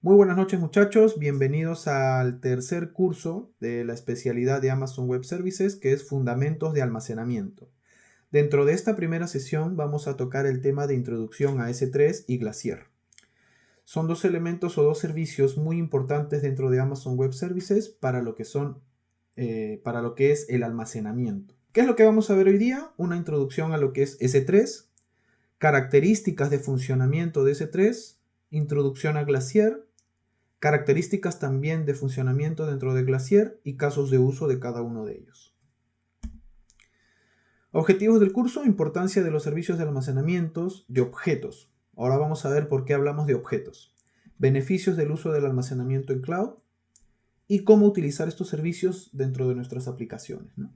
Muy buenas noches muchachos, bienvenidos al tercer curso de la especialidad de Amazon Web Services que es Fundamentos de Almacenamiento. Dentro de esta primera sesión vamos a tocar el tema de introducción a S3 y Glacier. Son dos elementos o dos servicios muy importantes dentro de Amazon Web Services para lo que es el almacenamiento. ¿Qué es lo que vamos a ver hoy día? Una introducción a lo que es S3, características de funcionamiento de S3, introducción a Glacier, características también de funcionamiento dentro de Glacier y casos de uso de cada uno de ellos. Objetivos del curso: importancia de los servicios de almacenamiento de objetos. Ahora vamos a ver por qué hablamos de objetos. Beneficios del uso del almacenamiento en cloud y cómo utilizar estos servicios dentro de nuestras aplicaciones, ¿no?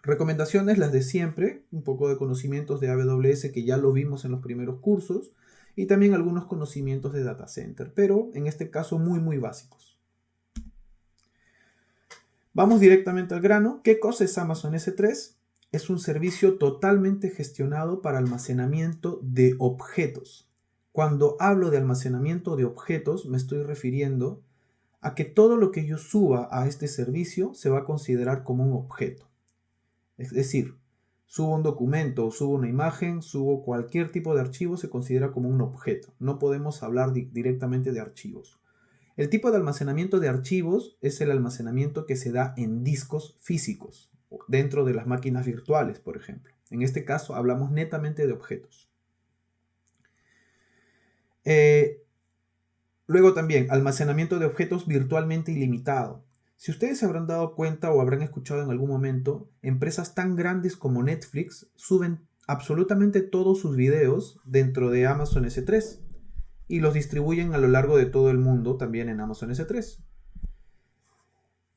Recomendaciones, las de siempre, un poco de conocimientos de AWS que ya lo vimos en los primeros cursos y también algunos conocimientos de Data Center, pero en este caso muy básicos. Vamos directamente al grano. ¿Qué cosa es Amazon S3? Es un servicio totalmente gestionado para almacenamiento de objetos. Cuando hablo de almacenamiento de objetos, me estoy refiriendo a que todo lo que yo suba a este servicio se va a considerar como un objeto. Es decir, subo un documento, subo una imagen, subo cualquier tipo de archivo, se considera como un objeto. No podemos hablar directamente de archivos. El tipo de almacenamiento de archivos es el almacenamiento que se da en discos físicos, dentro de las máquinas virtuales, por ejemplo. En este caso hablamos netamente de objetos. Luego también, almacenamiento de objetos virtualmente ilimitado. Si ustedes se habrán dado cuenta o habrán escuchado en algún momento, empresas tan grandes como Netflix suben absolutamente todos sus videos dentro de Amazon S3 y los distribuyen a lo largo de todo el mundo también en Amazon S3.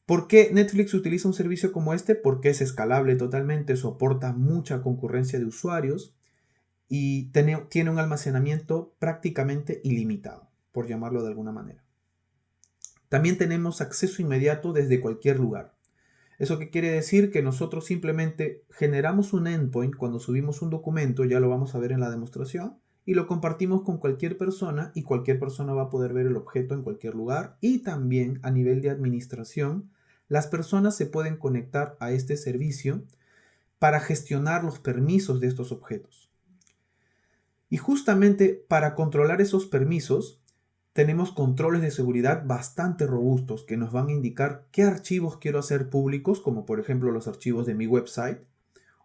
¿Por qué Netflix utiliza un servicio como este? Porque es escalable totalmente, soporta mucha concurrencia de usuarios y tiene un almacenamiento prácticamente ilimitado, por llamarlo de alguna manera. También tenemos acceso inmediato desde cualquier lugar. ¿Eso qué quiere decir? Que nosotros simplemente generamos un endpoint cuando subimos un documento, ya lo vamos a ver en la demostración, y lo compartimos con cualquier persona y cualquier persona va a poder ver el objeto en cualquier lugar. Y también a nivel de administración, las personas se pueden conectar a este servicio para gestionar los permisos de estos objetos. Y justamente para controlar esos permisos, tenemos controles de seguridad bastante robustos que nos van a indicar qué archivos quiero hacer públicos, como por ejemplo los archivos de mi website,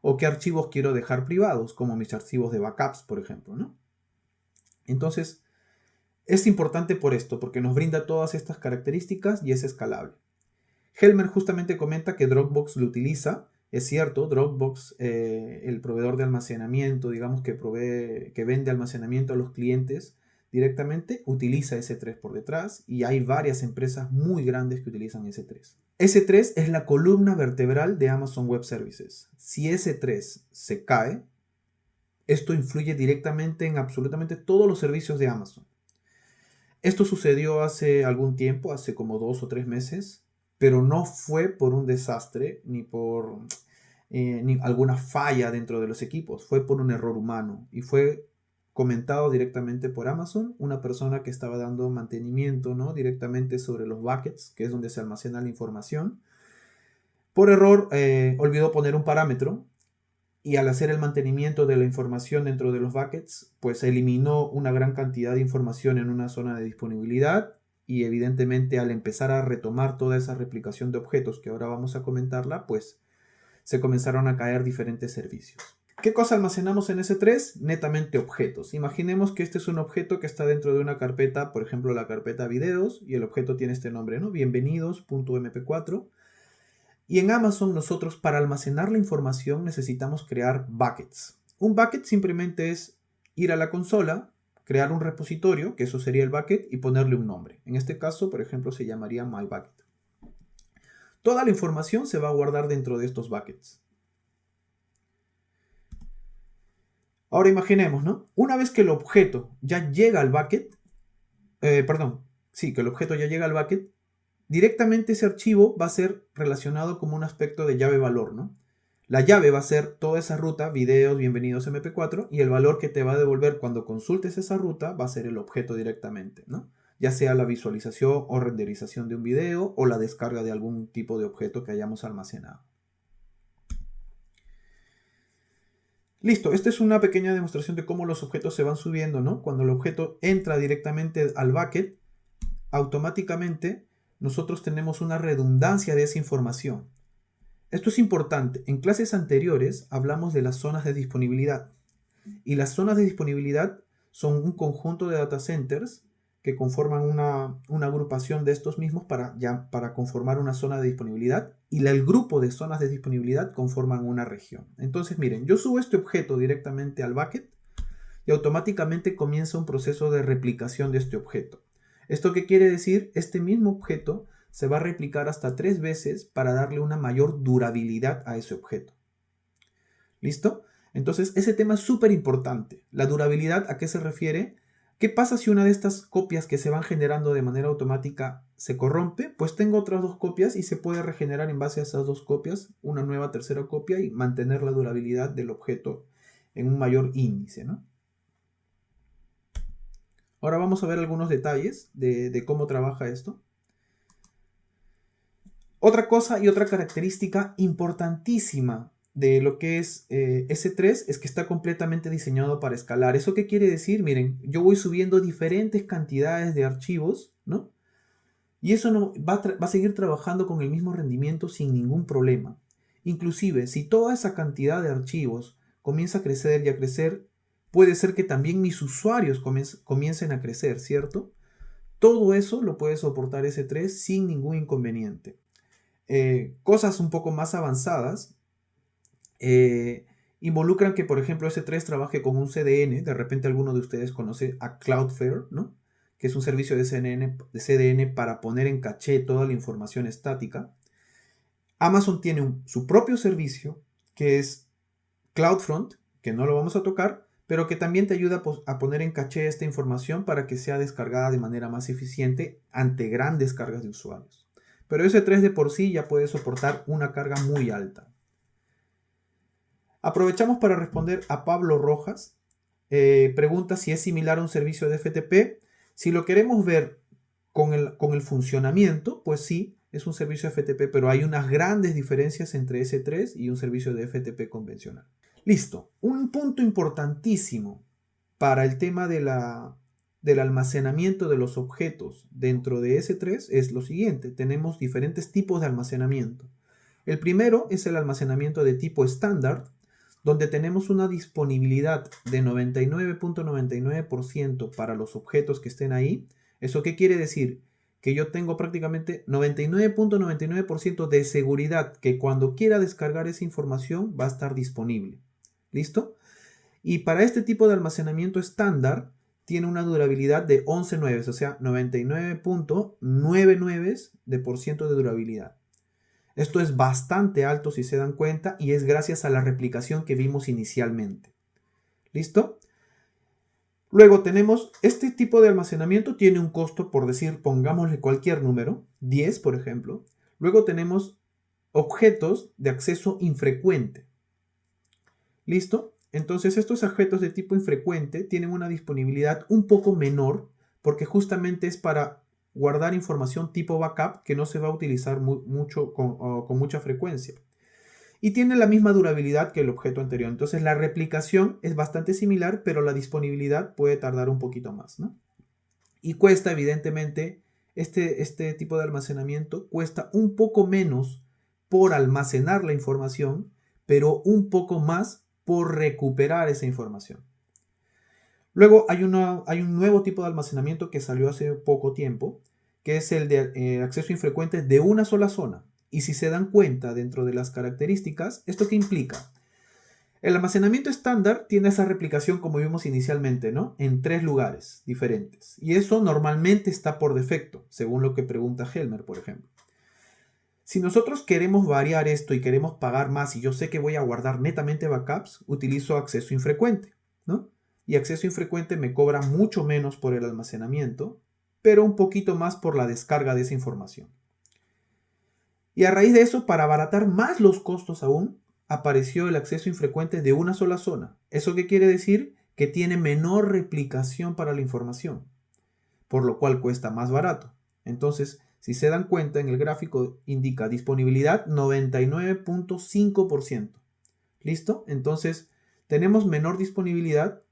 o qué archivos quiero dejar privados, como mis archivos de backups, por ejemplo, ¿no? Entonces, es importante por esto, porque nos brinda todas estas características y es escalable. Helmer justamente comenta que Dropbox lo utiliza. Es cierto, Dropbox, el proveedor de almacenamiento, digamos que vende almacenamiento a los clientes directamente, utiliza S3 por detrás y hay varias empresas muy grandes que utilizan S3. S3 es la columna vertebral de Amazon Web Services. Si S3 se cae, esto influye directamente en absolutamente todos los servicios de Amazon. Esto sucedió hace algún tiempo, hace como 2 o 3 meses, pero no fue por un desastre ni por ni alguna falla dentro de los equipos, fue por un error humano y fue comentado directamente por Amazon, una persona que estaba dando mantenimiento, ¿no?, directamente sobre los buckets, que es donde se almacena la información. Por error olvidó poner un parámetro y al hacer el mantenimiento de la información dentro de los buckets, pues eliminó una gran cantidad de información en una zona de disponibilidad y evidentemente al empezar a retomar toda esa replicación de objetos que ahora vamos a comentarla, pues se comenzaron a caer diferentes servicios. ¿Qué cosa almacenamos en S3? Netamente objetos. Imaginemos que este es un objeto que está dentro de una carpeta, por ejemplo la carpeta videos, y el objeto tiene este nombre, ¿no? Bienvenidos.mp4. Y en Amazon nosotros para almacenar la información necesitamos crear buckets. Un bucket simplemente es ir a la consola, crear un repositorio, que eso sería el bucket, y ponerle un nombre. En este caso, por ejemplo, se llamaría myBucket. Toda la información se va a guardar dentro de estos buckets. Ahora imaginemos, ¿no? Una vez que el objeto ya llega al bucket, que el objeto ya llega al bucket, directamente ese archivo va a ser relacionado como un aspecto de llave valor, ¿no? La llave va a ser toda esa ruta, videos, bienvenidos MP4, y el valor que te va a devolver cuando consultes esa ruta va a ser el objeto directamente, ¿no? Ya sea la visualización o renderización de un video o la descarga de algún tipo de objeto que hayamos almacenado. Listo, esta es una pequeña demostración de cómo los objetos se van subiendo, ¿no? Cuando el objeto entra directamente al bucket, automáticamente nosotros tenemos una redundancia de esa información. Esto es importante. En clases anteriores hablamos de las zonas de disponibilidad. Y las zonas de disponibilidad son un conjunto de data centers que conforman una agrupación de estos mismos para conformar una zona de disponibilidad. Y el grupo de zonas de disponibilidad conforman una región. Entonces, miren, yo subo este objeto directamente al bucket y automáticamente comienza un proceso de replicación de este objeto. ¿Esto qué quiere decir? Este mismo objeto se va a replicar hasta 3 veces para darle una mayor durabilidad a ese objeto. ¿Listo? Entonces, ese tema es súper importante. La durabilidad, ¿a qué se refiere? ¿Qué pasa si una de estas copias que se van generando de manera automática se corrompe? Pues tengo otras 2 copias y se puede regenerar en base a esas 2 copias una nueva tercera copia y mantener la durabilidad del objeto en un mayor índice, ¿no? Ahora vamos a ver algunos detalles de cómo trabaja esto. Otra cosa y otra característica importantísima de lo que es S3 es que está completamente diseñado para escalar. ¿Eso qué quiere decir? Miren, yo voy subiendo diferentes cantidades de archivos, ¿no? Y eso no, va a seguir trabajando con el mismo rendimiento sin ningún problema. Inclusive, si toda esa cantidad de archivos comienza a crecer y a crecer, puede ser que también mis usuarios comiencen a crecer, ¿cierto? Todo eso lo puede soportar S3 sin ningún inconveniente. Cosas un poco más avanzadas involucran que, por ejemplo, S3 trabaje con un CDN. De repente alguno de ustedes conoce a Cloudflare, ¿no? Que es un servicio de CDN para poner en caché toda la información estática. Amazon tiene su propio servicio, que es CloudFront, que no lo vamos a tocar, pero que también te ayuda a poner en caché esta información para que sea descargada de manera más eficiente ante grandes cargas de usuarios. Pero S3 de por sí ya puede soportar una carga muy alta. Aprovechamos para responder a Pablo Rojas. Pregunta si es similar a un servicio de FTP. Si lo queremos ver con el funcionamiento, pues sí, es un servicio FTP, pero hay unas grandes diferencias entre S3 y un servicio de FTP convencional. Listo. Un punto importantísimo para el tema del almacenamiento de los objetos dentro de S3 es lo siguiente. Tenemos diferentes tipos de almacenamiento. El primero es el almacenamiento de tipo estándar, donde tenemos una disponibilidad de 99.99% para los objetos que estén ahí. ¿Eso qué quiere decir? Que yo tengo prácticamente 99.99% de seguridad que cuando quiera descargar esa información va a estar disponible. ¿Listo? Y para este tipo de almacenamiento estándar tiene una durabilidad de 11/9, o sea, 99.99% de durabilidad. Esto es bastante alto si se dan cuenta y es gracias a la replicación que vimos inicialmente. ¿Listo? Luego tenemos este tipo de almacenamiento, tiene un costo, por decir, pongámosle cualquier número, 10 por ejemplo. Luego tenemos objetos de acceso infrecuente. ¿Listo? Entonces estos objetos de tipo infrecuente tienen una disponibilidad un poco menor porque justamente es para guardar información tipo backup que no se va a utilizar mucho con mucha frecuencia. Y tiene la misma durabilidad que el objeto anterior. Entonces la replicación es bastante similar, pero la disponibilidad puede tardar un poquito más, ¿no? Y cuesta, evidentemente, este tipo de almacenamiento cuesta un poco menos por almacenar la información, pero un poco más por recuperar esa información. Luego hay un nuevo tipo de almacenamiento que salió hace poco tiempo, que es el de acceso infrecuente de una sola zona. Y si se dan cuenta dentro de las características, ¿esto qué implica? El almacenamiento estándar tiene esa replicación como vimos inicialmente, ¿no? En 3 lugares diferentes. Y eso normalmente está por defecto, según lo que pregunta Helmer, por ejemplo. Si nosotros queremos variar esto y queremos pagar más y yo sé que voy a guardar netamente backups, utilizo acceso infrecuente, ¿no? Y acceso infrecuente me cobra mucho menos por el almacenamiento, pero un poquito más por la descarga de esa información. Y a raíz de eso, para abaratar más los costos aún, apareció el acceso infrecuente de una sola zona. ¿Eso qué quiere decir? Que tiene menor replicación para la información, por lo cual cuesta más barato. Entonces, si se dan cuenta, en el gráfico indica disponibilidad 99.5%. ¿Listo? Entonces, tenemos menor disponibilidad,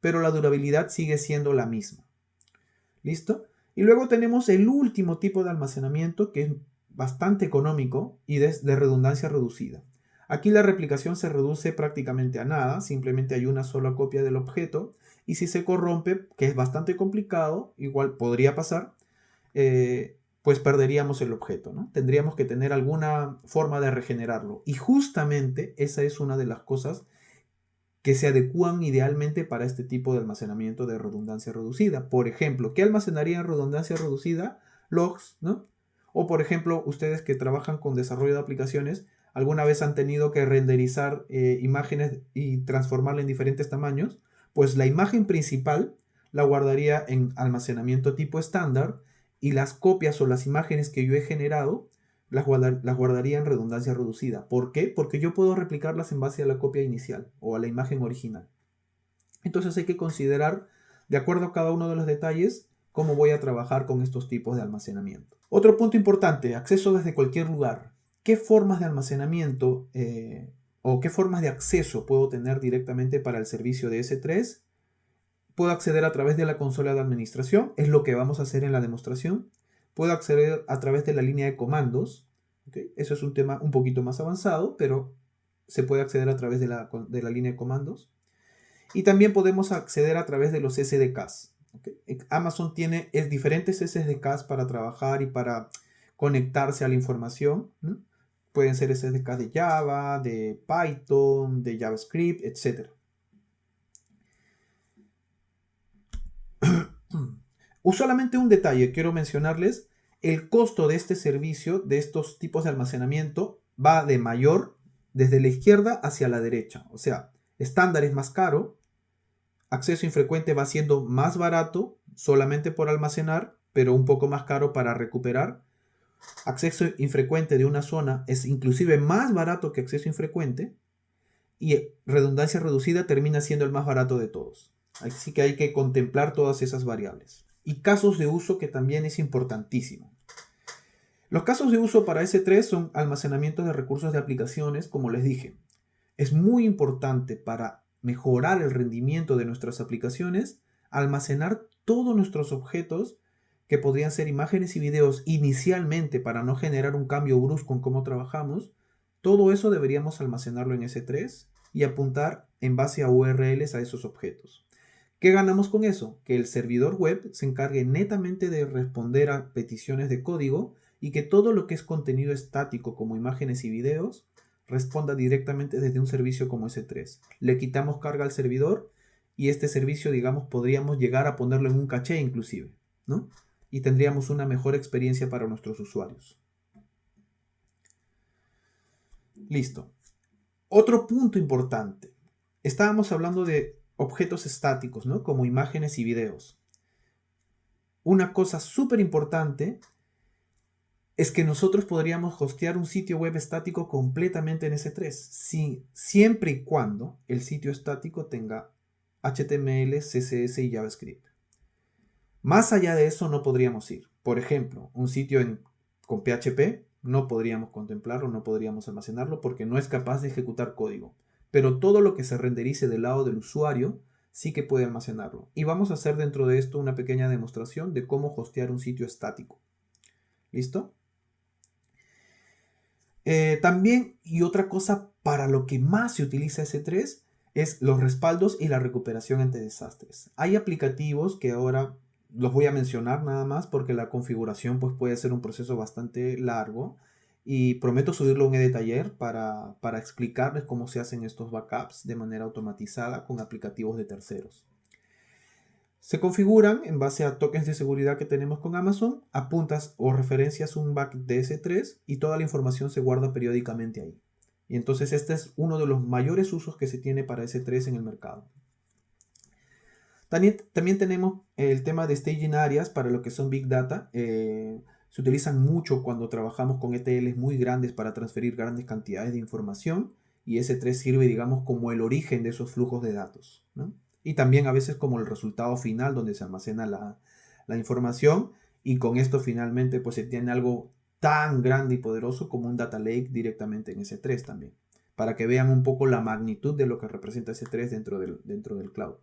pero la durabilidad sigue siendo la misma. ¿Listo? Y luego tenemos el último tipo de almacenamiento, que es bastante económico y de redundancia reducida. Aquí la replicación se reduce prácticamente a nada, simplemente hay una sola copia del objeto, y si se corrompe, que es bastante complicado, igual podría pasar, pues perderíamos el objeto, ¿no? Tendríamos que tener alguna forma de regenerarlo. Y justamente esa es una de las cosas que se adecúan idealmente para este tipo de almacenamiento de redundancia reducida. Por ejemplo, ¿qué almacenaría en redundancia reducida? Logs, ¿no? O por ejemplo, ustedes que trabajan con desarrollo de aplicaciones, alguna vez han tenido que renderizar imágenes y transformarla en diferentes tamaños, pues la imagen principal la guardaría en almacenamiento tipo estándar y las copias o las imágenes que yo he generado las guardaría en redundancia reducida. ¿Por qué? Porque yo puedo replicarlas en base a la copia inicial o a la imagen original. Entonces hay que considerar, de acuerdo a cada uno de los detalles, cómo voy a trabajar con estos tipos de almacenamiento. Otro punto importante, acceso desde cualquier lugar. ¿Qué formas de almacenamiento o qué formas de acceso puedo tener directamente para el servicio de S3? Puedo acceder a través de la consola de administración, es lo que vamos a hacer en la demostración. Puedo acceder a través de la línea de comandos. ¿Okay? Eso es un tema un poquito más avanzado, pero se puede acceder a través de la línea de comandos. Y también podemos acceder a través de los SDKs. ¿Okay? Amazon tiene diferentes SDKs para trabajar y para conectarse a la información, ¿no? Pueden ser SDKs de Java, de Python, de JavaScript, etc. Solamente un detalle quiero mencionarles. El costo de este servicio, de estos tipos de almacenamiento, va de mayor desde la izquierda hacia la derecha. O sea, estándar es más caro, acceso infrecuente va siendo más barato solamente por almacenar, pero un poco más caro para recuperar. Acceso infrecuente de una zona es inclusive más barato que acceso infrecuente, y redundancia reducida termina siendo el más barato de todos. Así que hay que contemplar todas esas variables. Y casos de uso, que también es importantísimo. Los casos de uso para S3 son almacenamiento de recursos de aplicaciones, como les dije. Es muy importante para mejorar el rendimiento de nuestras aplicaciones almacenar todos nuestros objetos, que podrían ser imágenes y videos inicialmente, para no generar un cambio brusco en cómo trabajamos. Todo eso deberíamos almacenarlo en S3 y apuntar en base a URLs a esos objetos. ¿Qué ganamos con eso? Que el servidor web se encargue netamente de responder a peticiones de código y que todo lo que es contenido estático como imágenes y videos responda directamente desde un servicio como S3. Le quitamos carga al servidor y este servicio, digamos, podríamos llegar a ponerlo en un caché inclusive, ¿no? Y tendríamos una mejor experiencia para nuestros usuarios. Listo. Otro punto importante. Estábamos hablando de objetos estáticos, ¿no? Como imágenes y videos. Una cosa súper importante es que nosotros podríamos hostear un sitio web estático completamente en S3, siempre y cuando el sitio estático tenga HTML, CSS y JavaScript. Más allá de eso no podríamos ir. Por ejemplo, un sitio con PHP no podríamos contemplarlo, no podríamos almacenarlo porque no es capaz de ejecutar código. Pero todo lo que se renderice del lado del usuario sí que puede almacenarlo. Y vamos a hacer dentro de esto una pequeña demostración de cómo hostear un sitio estático. ¿Listo? También, y otra cosa para lo que más se utiliza S3 es los respaldos y la recuperación ante desastres. Hay aplicativos que ahora los voy a mencionar nada más porque la configuración pues, puede ser un proceso bastante largo, y prometo subirlo a un e-taller para explicarles cómo se hacen estos backups de manera automatizada con aplicativos de terceros. Se configuran en base a tokens de seguridad que tenemos con Amazon, apuntas o referencias un backup de S3 y toda la información se guarda periódicamente ahí. Y entonces este es uno de los mayores usos que se tiene para S3 en el mercado. También tenemos el tema de staging areas para lo que son Big Data. Se utilizan mucho cuando trabajamos con ETLs muy grandes para transferir grandes cantidades de información. y S3 sirve, digamos, como el origen de esos flujos de datos, ¿no? Y también a veces como el resultado final donde se almacena la información, y con esto finalmente pues se tiene algo tan grande y poderoso como un data lake directamente en S3 también, para que vean un poco la magnitud de lo que representa S3 dentro del cloud.